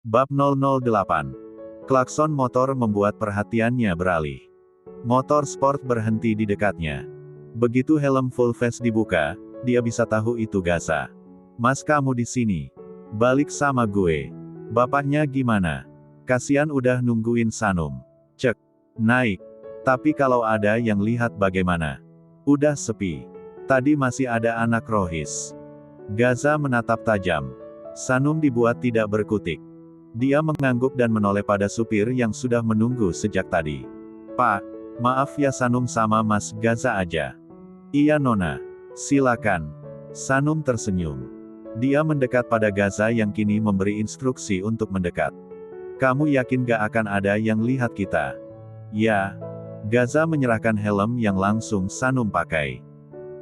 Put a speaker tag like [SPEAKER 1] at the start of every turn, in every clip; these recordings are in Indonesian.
[SPEAKER 1] Bab 008. Klakson motor membuat perhatiannya beralih. Motor sport berhenti di dekatnya. Begitu helm full face dibuka, dia bisa tahu itu Gaza. "Mas, kamu di sini. Balik sama gue." "Bapaknya gimana?" "Kasian udah nungguin Sanum." "Cek. Naik. Tapi kalau ada yang lihat bagaimana?" "Udah sepi. Tadi masih ada anak Rohis." Gaza menatap tajam. Sanum dibuat tidak berkutik. Dia mengangguk dan menoleh pada supir yang sudah menunggu sejak tadi. "Pak, maaf ya, Sanum sama Mas Gaza aja." "Iya Nona. Silakan." Sanum tersenyum. Dia mendekat pada Gaza yang kini memberi instruksi untuk mendekat. "Kamu yakin gak akan ada yang lihat kita?" "Ya." Gaza menyerahkan helm yang langsung Sanum pakai.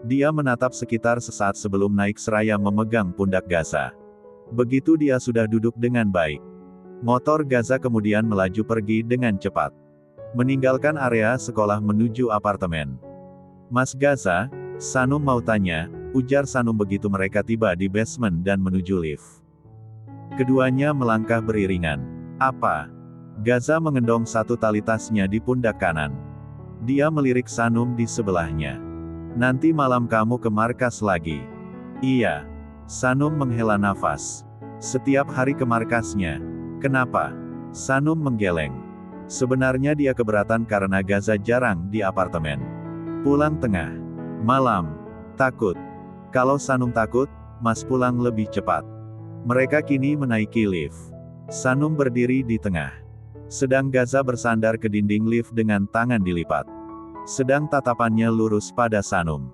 [SPEAKER 1] Dia menatap sekitar sesaat sebelum naik seraya memegang pundak Gaza. Begitu dia sudah duduk dengan baik, motor Gaza kemudian melaju pergi dengan cepat, meninggalkan area sekolah menuju apartemen. "Mas Gaza, Sanum mau tanya," ujar Sanum begitu mereka tiba di basement dan menuju lift. Keduanya melangkah beriringan. "Apa?" Gaza mengendong satu tali tasnya di pundak kanan. Dia melirik Sanum di sebelahnya. "Nanti malam kamu ke markas lagi?" "Iya." Sanum menghela nafas. "Setiap hari ke markasnya?" "Kenapa?" Sanum menggeleng. Sebenarnya dia keberatan karena Gaza jarang di apartemen. Pulang tengah malam. Takut. Kalau Sanum takut, Mas pulang lebih cepat. Mereka kini menaiki lift. Sanum berdiri di tengah. Sedang Gaza bersandar ke dinding lift dengan tangan dilipat. Sedang tatapannya lurus pada Sanum.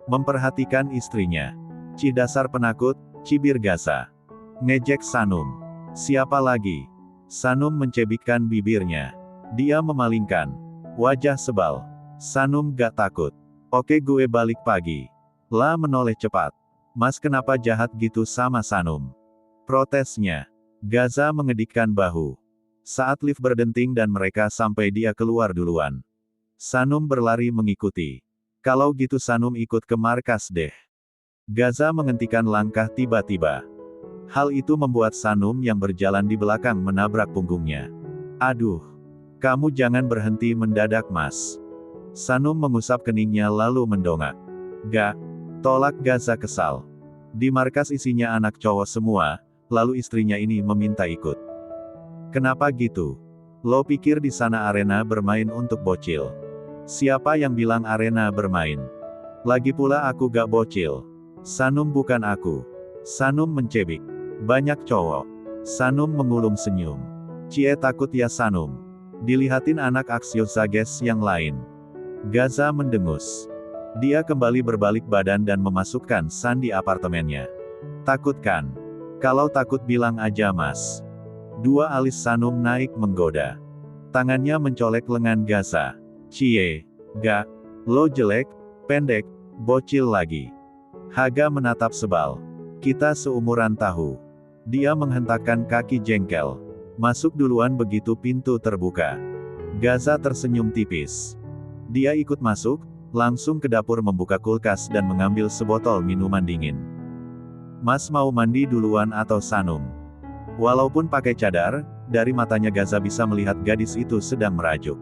[SPEAKER 1] Memperhatikan istrinya. "Cih, dasar penakut," cibir Gaza. Ngejek Sanum. "Siapa lagi?" Sanum mencebikkan bibirnya. Dia memalingkan wajah sebal. "Sanum gak takut." "Oke, gue balik pagi." La menoleh cepat. "Mas, kenapa jahat gitu sama Sanum?" protesnya. Gaza mengedikkan bahu. Saat lift berdenting dan mereka sampai, dia keluar duluan. Sanum berlari mengikuti. "Kalau gitu Sanum ikut ke markas deh." Gaza menghentikan langkah tiba-tiba. Hal itu membuat Sanum yang berjalan di belakang menabrak punggungnya. "Aduh. Kamu jangan berhenti mendadak, Mas." Sanum mengusap keningnya lalu mendongak. "Gak." Tolak Gaza kesal. Di markas isinya anak cowok semua, lalu istrinya ini meminta ikut. "Kenapa gitu? Lo pikir di sana arena bermain untuk bocil?" "Siapa yang bilang arena bermain? Lagi pula aku gak bocil." "Sanum, bukan aku." Sanum mencebik. "Banyak cowok." Sanum mengulum senyum. "Cie, takut ya Sanum?" Dilihatin anak Aksiosages yang lain. Gaza mendengus. Dia kembali berbalik badan dan memasukkan San di apartemennya. "Takut kan? Kalau takut bilang aja, Mas." Dua alis Sanum naik menggoda. Tangannya mencolek lengan Gaza. "Cie. Gak. Lo jelek, pendek, bocil lagi." Haga menatap sebal. "Kita seumuran tahu." Dia menghentakkan kaki jengkel. "Masuk duluan." Begitu pintu terbuka, Gaza tersenyum tipis. Dia ikut masuk, langsung ke dapur membuka kulkas dan mengambil sebotol minuman dingin. "Mas mau mandi duluan atau Sanum?" Walaupun pakai cadar, dari matanya Gaza bisa melihat gadis itu sedang merajuk.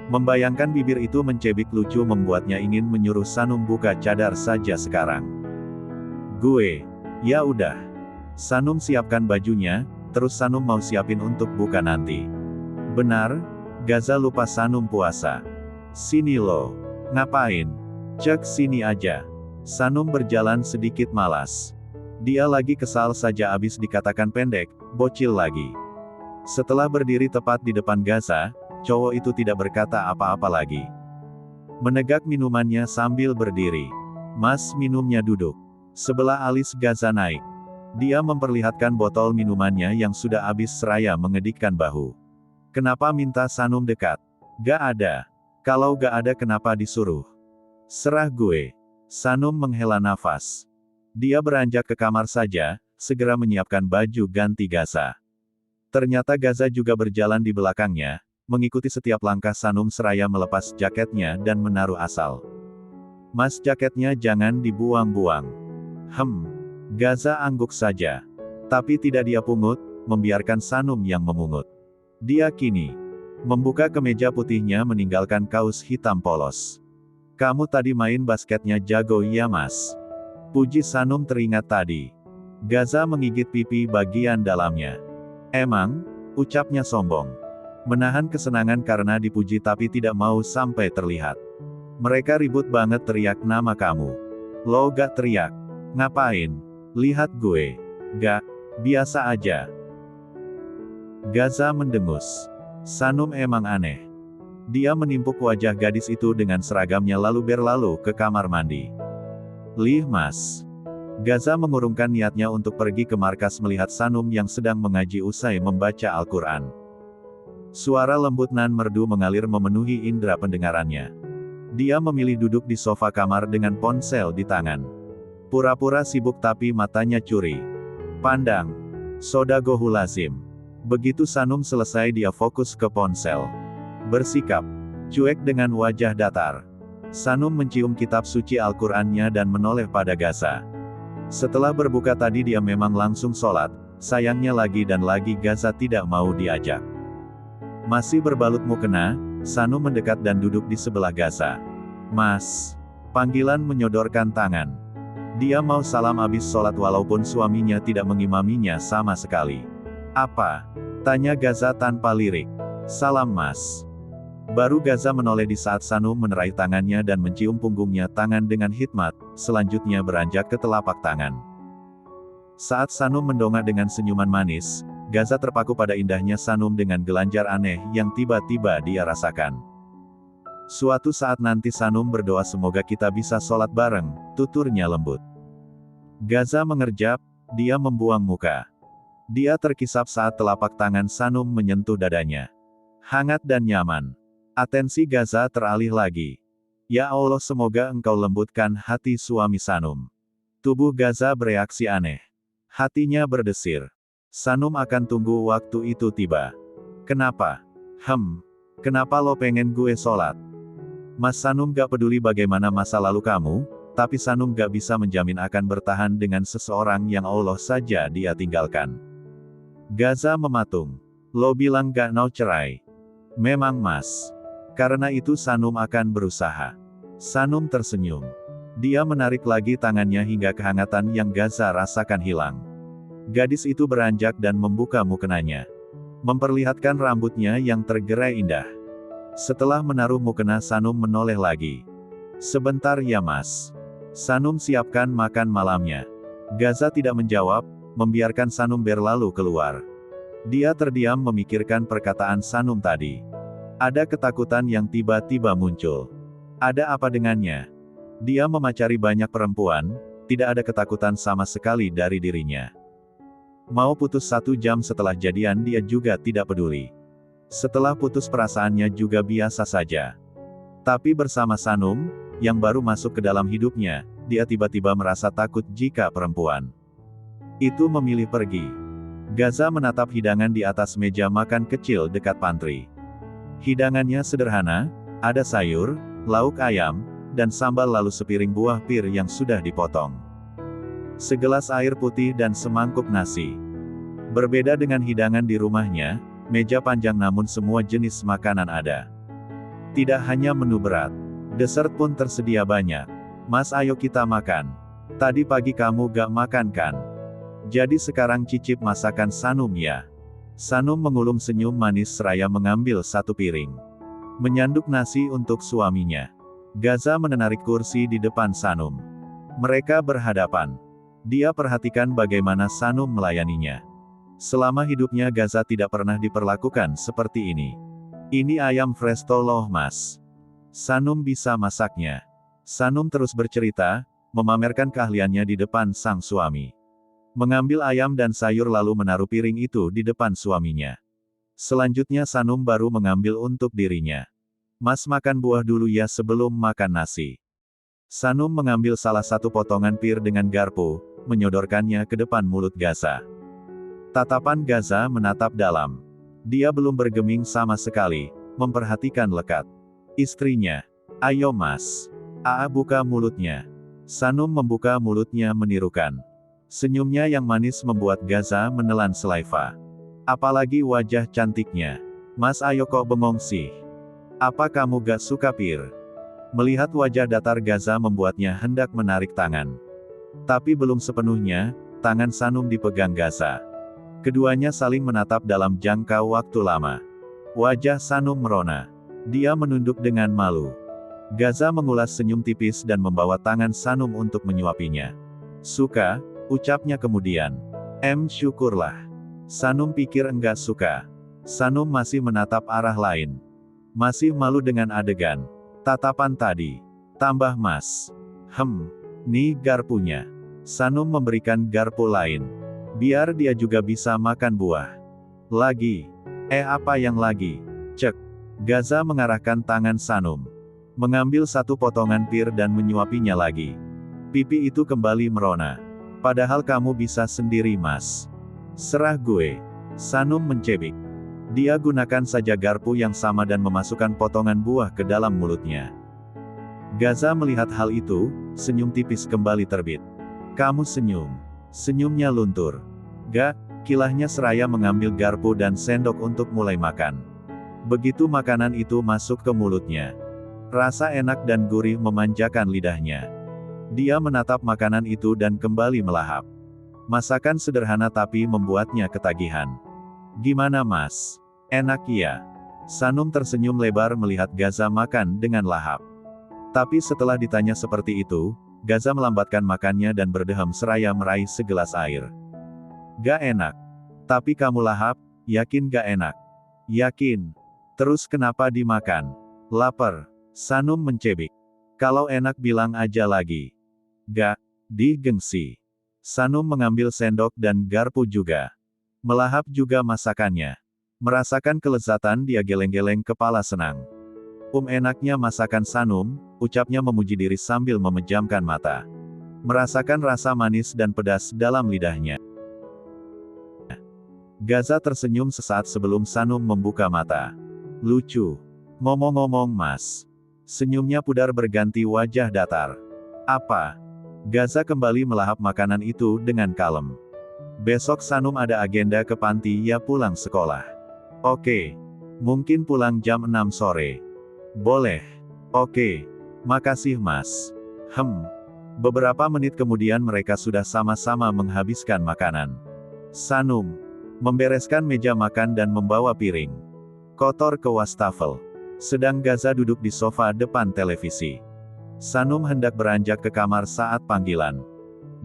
[SPEAKER 1] Membayangkan bibir itu mencebik lucu membuatnya ingin menyuruh Sanum buka cadar saja sekarang. "Gue." "Ya udah." Sanum siapkan bajunya, terus Sanum mau siapin untuk buka nanti. "Benar?" Gaza lupa Sanum puasa. "Sini lo." "Ngapain?" "Cek sini aja." Sanum berjalan sedikit malas. Dia lagi kesal saja abis dikatakan pendek, bocil lagi. Setelah berdiri tepat di depan Gaza, cowok itu tidak berkata apa-apa lagi. Menegak minumannya sambil berdiri. "Mas, minumnya." Duduk. Sebelah alis Gaza naik. Dia memperlihatkan botol minumannya yang sudah habis seraya mengedikkan bahu. "Kenapa minta Sanum dekat?" "Gak ada." "Kalau gak ada kenapa disuruh?" "Serah gue." Sanum menghela nafas. Dia beranjak ke kamar saja, segera menyiapkan baju ganti Gaza. Ternyata Gaza juga berjalan di belakangnya, mengikuti setiap langkah Sanum seraya melepas jaketnya dan menaruh asal. "Mas, jaketnya jangan dibuang-buang." Gaza angguk saja. Tapi tidak dia pungut, membiarkan Sanum yang memungut. Dia kini membuka kemeja putihnya meninggalkan kaos hitam polos. Kamu tadi main basketnya jago ya mas. Puji Sanum teringat tadi. Gaza menggigit pipi bagian dalamnya. Emang? Ucapnya sombong. Menahan kesenangan karena dipuji tapi tidak mau sampai terlihat. Mereka ribut banget teriak nama kamu. Lo gak teriak. Ngapain? Lihat gue. Gak. Biasa aja. Gaza mendengus. Sanum emang aneh. Dia menimpuk wajah gadis itu dengan seragamnya lalu berlalu ke kamar mandi. Lih mas. Gaza mengurungkan niatnya untuk pergi ke markas melihat Sanum yang sedang mengaji usai membaca Al-Quran. Suara lembut nan merdu mengalir memenuhi indera pendengarannya. Dia memilih duduk di sofa kamar dengan ponsel di tangan. Pura-pura sibuk tapi matanya curi. Pandang. Sodagohu lazim. Begitu Sanum selesai dia fokus ke ponsel. Bersikap cuek dengan wajah datar. Sanum mencium kitab suci Al-Qur'annya dan menoleh pada Gaza. Setelah berbuka tadi dia memang langsung sholat, sayangnya lagi dan lagi Gaza tidak mau diajak. Masih berbalut mukena, Sanum mendekat dan duduk di sebelah Gaza. Mas. Panggilan menyodorkan tangan. Dia mau salam abis sholat walaupun suaminya tidak mengimaminya sama sekali. Apa? Tanya Gaza tanpa lirik. Salam mas. Baru Gaza menoleh di saat Sanum menerai tangannya dan mencium punggungnya tangan dengan hikmat, selanjutnya beranjak ke telapak tangan. Saat Sanum mendongak dengan senyuman manis, Gaza terpaku pada indahnya Sanum dengan gelanjar aneh yang tiba-tiba dia rasakan. Suatu saat nanti Sanum berdoa semoga kita bisa sholat bareng, tuturnya lembut. Gaza mengerjap, dia membuang muka. Dia terkisap saat telapak tangan Sanum menyentuh dadanya. Hangat dan nyaman. Atensi Gaza teralih lagi. Ya Allah semoga engkau lembutkan hati suami Sanum. Tubuh Gaza bereaksi aneh. Hatinya berdesir. Sanum akan tunggu waktu itu tiba. Kenapa? Kenapa lo pengen gue sholat? Mas Sanum gak peduli bagaimana masa lalu kamu, tapi Sanum gak bisa menjamin akan bertahan dengan seseorang yang Allah saja dia tinggalkan. Gaza mematung. Lo bilang gak mau cerai. Memang mas. Karena itu Sanum akan berusaha. Sanum tersenyum. Dia menarik lagi tangannya hingga kehangatan yang Gaza rasakan hilang. Gadis itu beranjak dan membuka mukenanya. Memperlihatkan rambutnya yang tergerai indah. Setelah menaruh mukena Sanum menoleh lagi. Sebentar ya mas. Sanum siapkan makan malamnya. Gaza tidak menjawab, membiarkan Sanum berlalu keluar. Dia terdiam memikirkan perkataan Sanum tadi. Ada ketakutan yang tiba-tiba muncul. Ada apa dengannya? Dia memacari banyak perempuan, tidak ada ketakutan sama sekali dari dirinya. Mau putus 1 jam setelah jadian dia juga tidak peduli. Setelah putus perasaannya juga biasa saja. Tapi bersama Sanum, yang baru masuk ke dalam hidupnya, dia tiba-tiba merasa takut jika perempuan itu memilih pergi. Gaza menatap hidangan di atas meja makan kecil dekat pantry. Hidangannya sederhana, ada sayur, lauk ayam, dan sambal lalu sepiring buah pir yang sudah dipotong. Segelas air putih dan semangkuk nasi. Berbeda dengan hidangan di rumahnya, meja panjang namun semua jenis makanan ada. Tidak hanya menu berat, dessert pun tersedia banyak. Mas ayo kita makan. Tadi pagi kamu gak makan kan? Jadi sekarang cicip masakan Sanum ya. Sanum mengulum senyum manis seraya mengambil 1 piring. Menyanduk nasi untuk suaminya. Gaza menarik kursi di depan Sanum. Mereka berhadapan. Dia perhatikan bagaimana Sanum melayaninya. Selama hidupnya Gaza tidak pernah diperlakukan seperti ini. Ini ayam fresto loh mas. Sanum bisa masaknya. Sanum terus bercerita, memamerkan keahliannya di depan sang suami. Mengambil ayam dan sayur lalu menaruh piring itu di depan suaminya. Selanjutnya Sanum baru mengambil untuk dirinya. Mas makan buah dulu ya sebelum makan nasi. Sanum mengambil salah satu potongan pir dengan garpu, menyodorkannya ke depan mulut Gaza. Tatapan Gaza menatap dalam. Dia belum bergeming sama sekali, memperhatikan lekat. Istrinya. Ayo mas. Buka mulutnya. Sanum membuka mulutnya menirukan. Senyumnya yang manis membuat Gaza menelan selaiva. Apalagi wajah cantiknya. Mas ayo kok bengong sih. Apa kamu gak suka Pir? Melihat wajah datar Gaza membuatnya hendak menarik tangan. Tapi belum sepenuhnya, tangan Sanum dipegang Gaza. Keduanya saling menatap dalam jangka waktu lama. Wajah Sanum merona. Dia menunduk dengan malu. Gaza mengulas senyum tipis dan membawa tangan Sanum untuk menyuapinya. Suka, ucapnya kemudian. Syukurlah. Sanum pikir enggak suka. Sanum masih menatap arah lain. Masih malu dengan adegan tatapan tadi. Tambah Mas. Nih garpunya. Sanum memberikan garpu lain. Biar dia juga bisa makan buah. Lagi. Apa yang lagi? Cek. Gaza mengarahkan tangan Sanum. Mengambil satu potongan pir dan menyuapinya lagi. Pipi itu kembali merona. Padahal kamu bisa sendiri Mas. Serah gue. Sanum mencebik. Dia gunakan saja garpu yang sama dan memasukkan potongan buah ke dalam mulutnya. Gaza melihat hal itu, senyum tipis kembali terbit. Kamu senyum. Senyumnya luntur. Gak, kilahnya seraya mengambil garpu dan sendok untuk mulai makan. Begitu makanan itu masuk ke mulutnya. Rasa enak dan gurih memanjakan lidahnya. Dia menatap makanan itu dan kembali melahap. Masakan sederhana tapi membuatnya ketagihan. Gimana Mas? Enak ya? Sanum tersenyum lebar melihat Gaza makan dengan lahap. Tapi setelah ditanya seperti itu, Gaza melambatkan makannya dan berdeham seraya meraih segelas air. Gak enak. Tapi kamu lahap, yakin gak enak? Yakin. Terus kenapa dimakan? Lapar. Sanum mencebik. Kalau enak bilang aja lagi. Gak, digengsi. Sanum mengambil sendok dan garpu juga. Melahap juga masakannya. Merasakan kelezatan dia geleng-geleng kepala senang. Enaknya masakan Sanum, ucapnya memuji diri sambil memejamkan mata. Merasakan rasa manis dan pedas dalam lidahnya. Gaza tersenyum sesaat sebelum Sanum membuka mata. Lucu. Ngomong-ngomong Mas. Senyumnya pudar berganti wajah datar. Apa? Gaza kembali melahap makanan itu dengan kalem. Besok Sanum ada agenda ke panti ya pulang sekolah. Oke. Mungkin pulang jam 6 sore. Boleh. Oke. Makasih Mas. Beberapa menit kemudian mereka sudah sama-sama menghabiskan makanan. Sanum membereskan meja makan dan membawa piring kotor ke wastafel. Sedang Gaza duduk di sofa depan televisi. Sanum hendak beranjak ke kamar saat panggilan.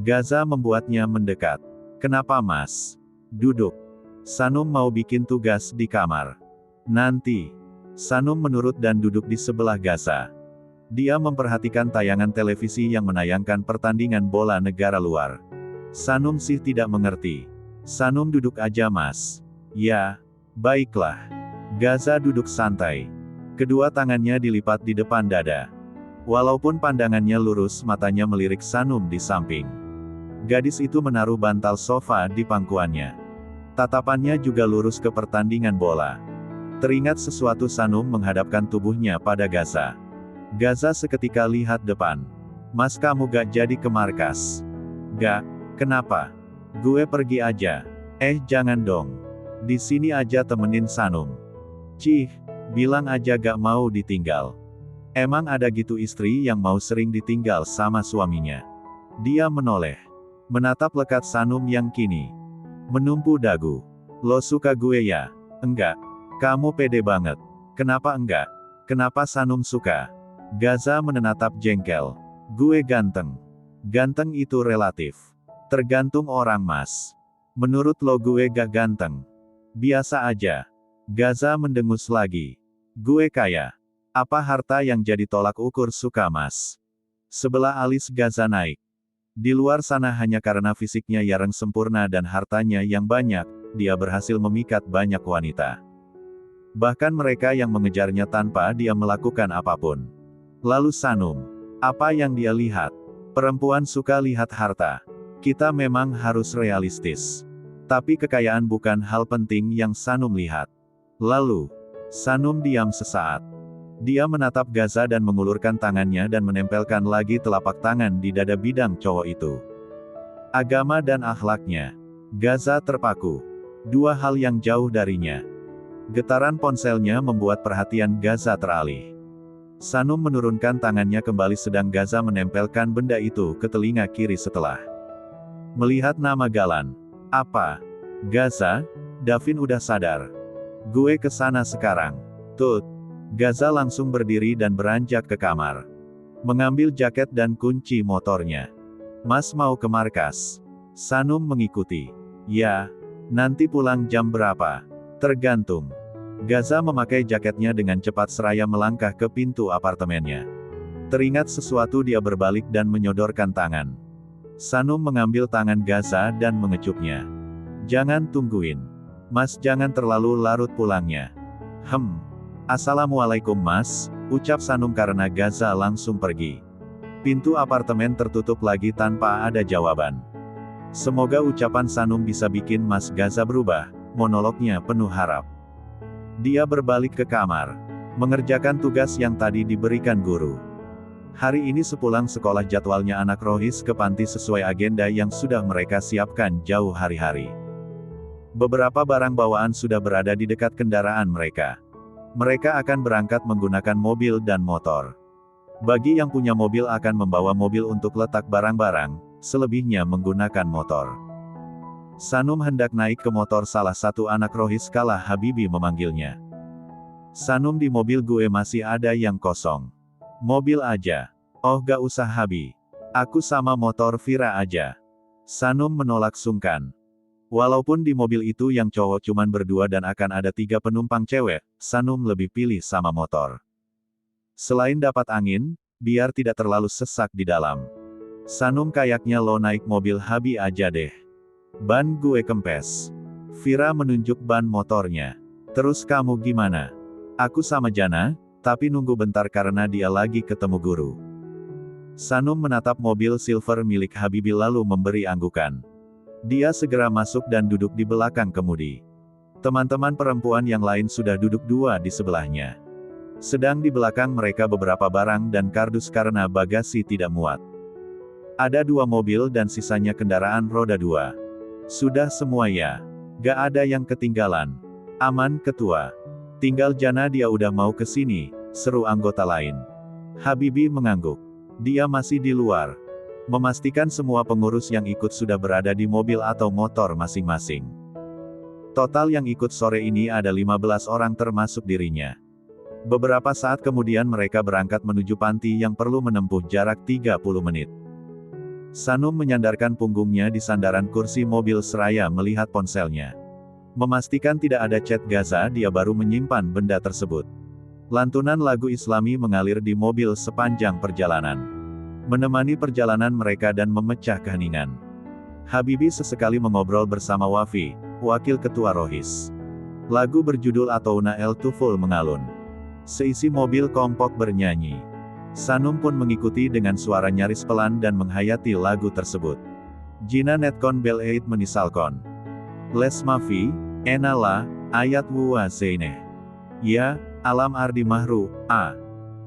[SPEAKER 1] Gaza membuatnya mendekat. Kenapa Mas? Duduk. Sanum mau bikin tugas di kamar. Nanti. Sanum menurut dan duduk di sebelah Gaza. Dia memperhatikan tayangan televisi yang menayangkan pertandingan bola negara luar. Sanum sih tidak mengerti. Sanum duduk aja Mas. Ya, baiklah. Gaza duduk santai. Kedua tangannya dilipat di depan dada. Walaupun pandangannya lurus, matanya melirik Sanum di samping. Gadis itu menaruh bantal sofa di pangkuannya. Tatapannya juga lurus ke pertandingan bola. Teringat sesuatu Sanum menghadapkan tubuhnya pada Gaza. Gaza seketika lihat depan. Mas kamu gak jadi ke markas? Gak, kenapa? Gue pergi aja. Jangan dong. Di sini aja temenin Sanum. Cih. Bilang aja gak mau ditinggal. Emang ada gitu istri yang mau sering ditinggal sama suaminya. Dia menoleh. Menatap lekat Sanum yang kini menumpu dagu. Lo suka gue ya? Enggak. Kamu pede banget. Kenapa enggak? Kenapa Sanum suka? Gaza menatap jengkel. Gue ganteng. Ganteng itu relatif. Tergantung orang Mas. Menurut lo gue gak ganteng. Biasa aja. Gaza mendengus lagi. Gue kaya. Apa harta yang jadi tolak ukur suka Mas? Sebelah alis Gaza naik. Di luar sana hanya karena fisiknya yang sempurna dan hartanya yang banyak, dia berhasil memikat banyak wanita. Bahkan mereka yang mengejarnya tanpa dia melakukan apapun. Lalu Sanum. Apa yang dia lihat? Perempuan suka lihat harta. Kita memang harus realistis. Tapi kekayaan bukan hal penting yang Sanum lihat. Lalu, Sanum diam sesaat. Dia menatap Gaza dan mengulurkan tangannya dan menempelkan lagi telapak tangan di dada bidang cowok itu. agama dan akhlaknya. Gaza terpaku. Dua hal yang jauh darinya. Getaran ponselnya membuat perhatian Gaza teralih. Sanum menurunkan tangannya kembali sedang Gaza menempelkan benda itu ke telinga kiri setelah melihat nama Galan. Apa? Gaza? Davin udah sadar. Gue kesana sekarang. Tut. Gaza langsung berdiri dan beranjak ke kamar. Mengambil jaket dan kunci motornya. Mas mau ke markas? Sanum mengikuti. Ya. Nanti pulang jam berapa? Tergantung. Gaza memakai jaketnya dengan cepat seraya melangkah ke pintu apartemennya. Teringat sesuatu dia berbalik dan menyodorkan tangan. Sanum mengambil tangan Gaza dan mengecupnya. Jangan tungguin. Mas jangan terlalu larut pulangnya. Assalamualaikum mas, ucap Sanum karena Gaza langsung pergi. Pintu apartemen tertutup lagi tanpa ada jawaban. Semoga ucapan Sanum bisa bikin Mas Gaza berubah, monolognya penuh harap. Dia berbalik ke kamar. Mengerjakan tugas yang tadi diberikan guru. Hari ini sepulang sekolah jadwalnya anak Rohis ke panti sesuai agenda yang sudah mereka siapkan jauh hari-hari. Beberapa barang bawaan sudah berada di dekat kendaraan mereka. Mereka akan berangkat menggunakan mobil dan motor. Bagi yang punya mobil akan membawa mobil untuk letak barang-barang, selebihnya menggunakan motor. Sanum hendak naik ke motor salah satu anak Rohis kala Habibi memanggilnya. Sanum di mobil gue masih ada yang kosong. Mobil aja. Oh gak usah Habi. Aku sama motor Vira aja. Sanum menolak sungkan. Walaupun di mobil itu yang cowok cuman berdua dan akan ada 3 penumpang cewek, Sanum lebih pilih sama motor. Selain dapat angin, biar tidak terlalu sesak di dalam. Sanum kayaknya lo naik mobil Habi aja deh. Ban gue kempes. Vira menunjuk ban motornya. Terus kamu gimana? Aku sama Jana, tapi nunggu bentar karena dia lagi ketemu guru. Sanum menatap mobil silver milik Habibi lalu memberi anggukan. Dia segera masuk dan duduk di belakang kemudi. Teman-teman perempuan yang lain sudah duduk 2 di sebelahnya. Sedang di belakang mereka beberapa barang dan kardus karena bagasi tidak muat. Ada 2 mobil dan sisanya kendaraan roda 2. Sudah semua ya? Gak ada yang ketinggalan. Aman ketua. Tinggal Jana dia udah mau ke sini, seru anggota lain. Habibi mengangguk. Dia masih di luar. Memastikan semua pengurus yang ikut sudah berada di mobil atau motor masing-masing. Total yang ikut sore ini ada 15 orang termasuk dirinya. Beberapa saat kemudian mereka berangkat menuju panti yang perlu menempuh jarak 30 menit. Sanum menyandarkan punggungnya di sandaran kursi mobil seraya melihat ponselnya. Memastikan tidak ada chat Gaza, dia baru menyimpan benda tersebut. Lantunan lagu Islami mengalir di mobil sepanjang perjalanan. Menemani perjalanan mereka dan memecah keheningan. Habibi sesekali mengobrol bersama Wafi, wakil ketua Rohis. Lagu berjudul Atouna El Tuful mengalun. Seisi mobil kompak bernyanyi. Sanum pun mengikuti dengan suara nyaris pelan dan menghayati lagu tersebut. Jina netkon bel eit menisalkon. Les mafi, enala, ayat wuwa zeineh. Ya, alam ardi mahru,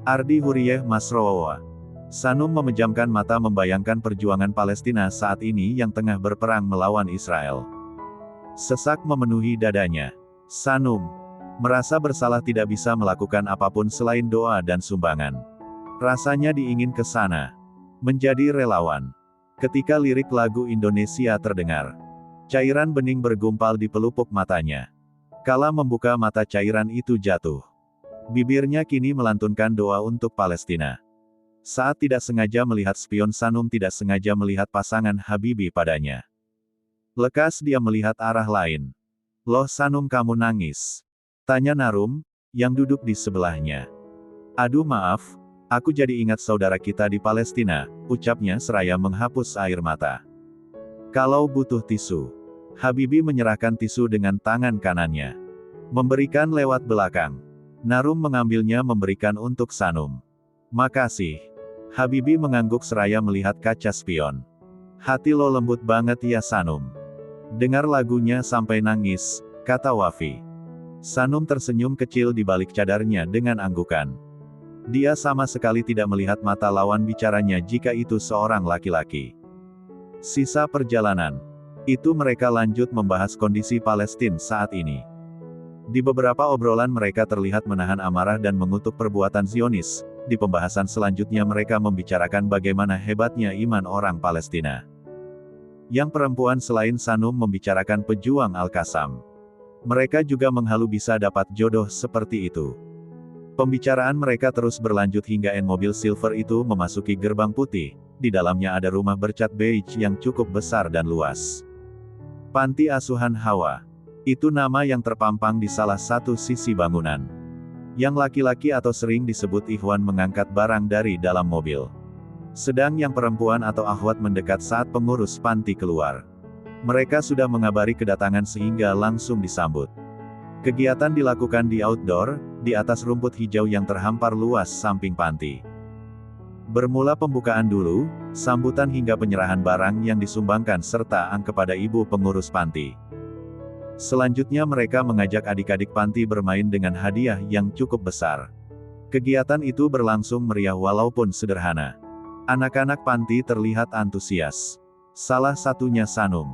[SPEAKER 1] ardi huriyeh masrowa. Sanum memejamkan mata membayangkan perjuangan Palestina saat ini yang tengah berperang melawan Israel. Sesak memenuhi dadanya. Sanum merasa bersalah tidak bisa melakukan apapun selain doa dan sumbangan. Rasanya diingin ke sana. Menjadi relawan. Ketika lirik lagu Indonesia terdengar, cairan bening bergumpal di pelupuk matanya. Kala membuka mata cairan itu jatuh. Bibirnya kini melantunkan doa untuk Palestina. Saat tidak sengaja melihat spion Sanum tidak sengaja melihat pasangan Habibi padanya. Lekas dia melihat arah lain. Loh Sanum kamu nangis? Tanya Narum, yang duduk di sebelahnya. Aduh maaf, aku jadi ingat saudara kita di Palestina, ucapnya seraya menghapus air mata. Kalau butuh tisu. Habibi menyerahkan tisu dengan tangan kanannya. Memberikan lewat belakang. Narum mengambilnya memberikan untuk Sanum. Makasih. Habibi mengangguk seraya melihat kaca spion. Hati lo lembut banget ya Sanum. Dengar lagunya sampai nangis, kata Wafi. Sanum tersenyum kecil di balik cadarnya dengan anggukan. Dia sama sekali tidak melihat mata lawan bicaranya jika itu seorang laki-laki. Sisa perjalanan. Itu mereka lanjut membahas kondisi Palestina saat ini. Di beberapa obrolan mereka terlihat menahan amarah dan mengutuk perbuatan Zionis. Di pembahasan selanjutnya mereka membicarakan bagaimana hebatnya iman orang Palestina. Yang perempuan selain Sanum membicarakan pejuang Al-Qassam. Mereka juga menghalu bisa dapat jodoh seperti itu. Pembicaraan mereka terus berlanjut hingga mobil silver itu memasuki gerbang putih. Di dalamnya ada rumah bercat beige yang cukup besar dan luas. Panti Asuhan Hawa. Itu nama yang terpampang di salah satu sisi bangunan. Yang laki-laki atau sering disebut ikhwan mengangkat barang dari dalam mobil. Sedang yang perempuan atau akhwat mendekat saat pengurus panti keluar. Mereka sudah mengabari kedatangan sehingga langsung disambut. Kegiatan dilakukan di outdoor, di atas rumput hijau yang terhampar luas samping panti. Bermula pembukaan dulu, sambutan hingga penyerahan barang yang disumbangkan serta kepada ibu pengurus panti. Selanjutnya mereka mengajak adik-adik panti bermain dengan hadiah yang cukup besar. Kegiatan itu berlangsung meriah walaupun sederhana. Anak-anak panti terlihat antusias. Salah satunya Sanum.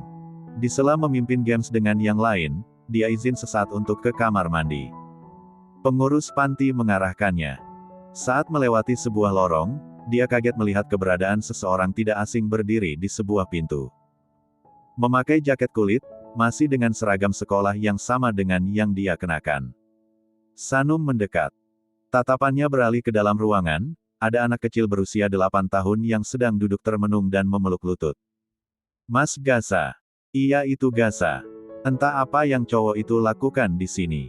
[SPEAKER 1] Di sela memimpin games dengan yang lain, dia izin sesaat untuk ke kamar mandi. Pengurus panti mengarahkannya. Saat melewati sebuah lorong, dia kaget melihat keberadaan seseorang tidak asing berdiri di sebuah pintu. Memakai jaket kulit, masih dengan seragam sekolah yang sama dengan yang dia kenakan. Sanum mendekat. Tatapannya beralih ke dalam ruangan, ada anak kecil berusia 8 tahun yang sedang duduk termenung dan memeluk lutut. Mas Gaza. Iya itu Gaza. Entah apa yang cowok itu lakukan di sini.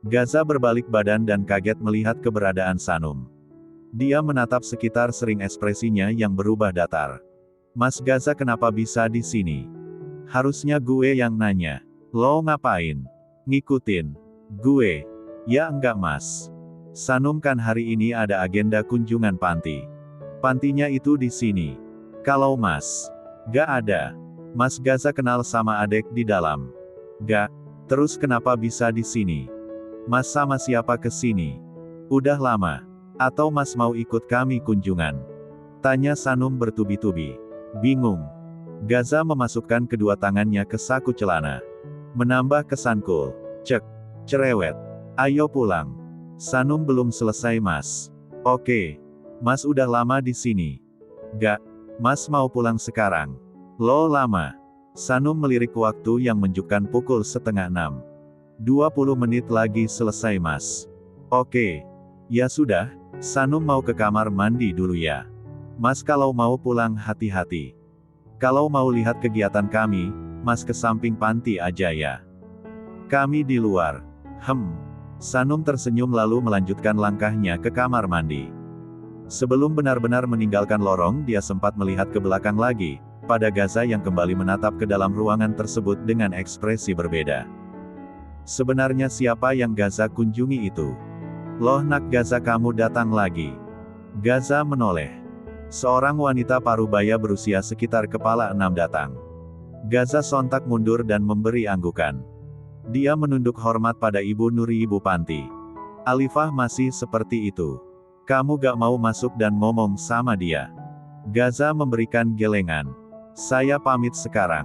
[SPEAKER 1] Gaza berbalik badan dan kaget melihat keberadaan Sanum. Dia menatap sekitar sering ekspresinya yang berubah datar. Mas Gaza kenapa bisa di sini? Harusnya gue yang nanya. Lo ngapain? Ngikutin. Gue. Ya enggak mas. Sanum kan hari ini ada agenda kunjungan panti. Pantinya itu di sini. Kalau mas. Gak ada. Mas Gaza kenal sama adek di dalam. Gak. Terus kenapa bisa di sini? Mas sama siapa ke sini? Udah lama. Atau mas mau ikut kami kunjungan? Tanya Sanum bertubi-tubi. Bingung. Gaza memasukkan kedua tangannya ke saku celana. Menambah kesan cool. Cek. Cerewet. Ayo pulang. Sanum belum selesai mas. Oke. Mas udah lama di sini. Gak. Mas mau pulang sekarang. Lo lama. Sanum melirik waktu yang menunjukkan pukul 5:30. 20 menit lagi selesai mas. Oke. Ya sudah. Sanum mau ke kamar mandi dulu ya. Mas kalau mau pulang hati-hati. Kalau mau lihat kegiatan kami, mas ke samping panti aja ya. Kami di luar. Sanum tersenyum lalu melanjutkan langkahnya ke kamar mandi. Sebelum benar-benar meninggalkan lorong dia sempat melihat ke belakang lagi, pada Gaza yang kembali menatap ke dalam ruangan tersebut dengan ekspresi berbeda. Sebenarnya siapa yang Gaza kunjungi itu? Loh nak Gaza kamu datang lagi. Gaza menoleh. Seorang wanita parubaya berusia sekitar kepala 6 datang. Gaza sontak mundur dan memberi anggukan. Dia menunduk hormat pada Ibu Nuri ibu panti. Alifah masih seperti itu. Kamu gak mau masuk dan ngomong sama dia. Gaza memberikan gelengan. Saya pamit sekarang.